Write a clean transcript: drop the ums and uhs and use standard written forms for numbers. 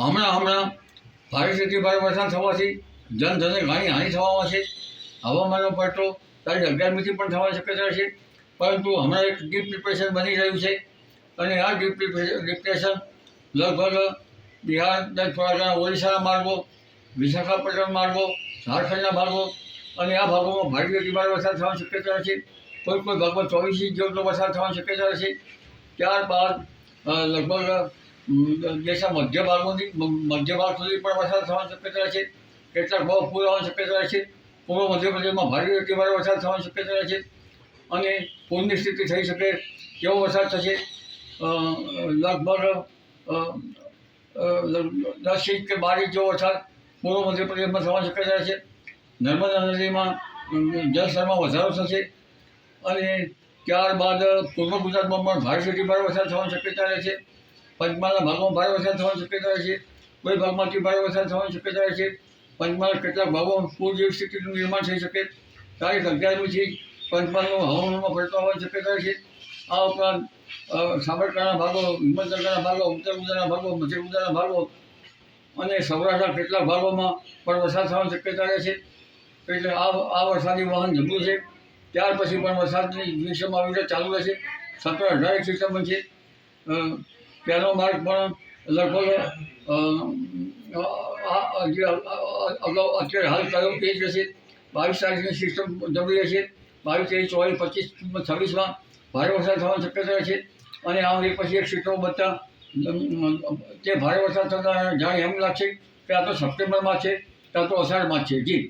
હમણાં ભારેથી ભારે વરસાદ થવાથી જનધનને ઘણી હાનિ થવામાં છે. હવામાનનો પલટો તારીખ 11મીથી પણ થવાની શક્યતા છે. પરંતુ હમણાં એક ડીપ ડિપ્રેશન બની રહ્યું છે અને આ ડીપ ડિપ્રેશન લગભગ બિહારના થોડા ઘણા ઓડિશાના માર્ગો, વિશાખાપટ્ટનમ માર્ગો, ઝારખંડના ભાગો અને આ ભાગોમાં ભારેથી ભારે વરસાદ થવાની શક્યતા છે. કોઈ ભાગમાં 24 ઇંચ જેટલો વરસાદ થવાની શક્યતા છે. ત્યારબાદ લગભગ દેશના મધ્ય ભાગ સુધી પણ વરસાદ થવાની શક્યતા છે. કેટલાક ભાગ પૂર આવવાની શક્યતા છે. પૂર્વ મધ્યપ્રદેશમાં ભારેથી ભારે વરસાદ થવાની શક્યતા છે અને પૂરની સ્થિતિ થઈ શકે તેવો વરસાદ થશે. લગભગ 10 ઇંચ કે 12 ઇંચ જેવો વરસાદ પૂર્વ મધ્યપ્રદેશમાં થવાની શક્યતા છે. નર્મદા નદીમાં જળસ્તરમાં વધારો થશે અને ત્યારબાદ પૂર્વ ગુજરાતમાં પણ ભારેથી ભારે વરસાદ થવાની શક્યતા રહે છે. પંચમહાલના ભાગમાં ભારે વરસાદ થવાની શક્યતા રહે છે. કોઈ ભાગમાંથી ભારે વરસાદ થવાની શક્યતા રહે છે. પંચમહાલ કેટલાક ભાગોમાં પૂર જેવી સ્થિતિનું નિર્માણ થઈ શકે. તારીખ 11મીથી પંચમહાલનું હવામાનમાં પલટો આવવાની શક્યતા રહે છે. આ ઉપરાંત સાબરકાંઠાના ભાગો, હિંમતનગરના ભાગો, ઉત્તર ગુજરાતના ભાગો, મધ્ય ગુજરાતના ભાગો અને સૌરાષ્ટ્રના કેટલાક ભાગોમાં પણ વરસાદ થવાની શક્યતા રહે છે. એટલે આ વરસાદી વાહન જમ્યું છે. ત્યાર પછી પણ વરસાદની સિસ્ટમ આવી રીતે ચાલુ રહેશે. 17-18 એક સિસ્ટમ બનશે. પહેલો માર્ગ પણ લગભગ અત્યારે હાલ કયો એ જ રહેશે. 22 તારીખની સિસ્ટમ જમણી રહેશે. 22, 23, 24, 25, 26માં ભારે વરસાદ થવાની શક્યતા રહે છે અને આમ એક પછી એક સિસ્ટમો બનતા તે ભારે વરસાદ થતાં જાણે એમ લાગશે કે આ તો સપ્ટેમ્બરમાં છે, ત્યાં તો અષાઢમાં છે. જી.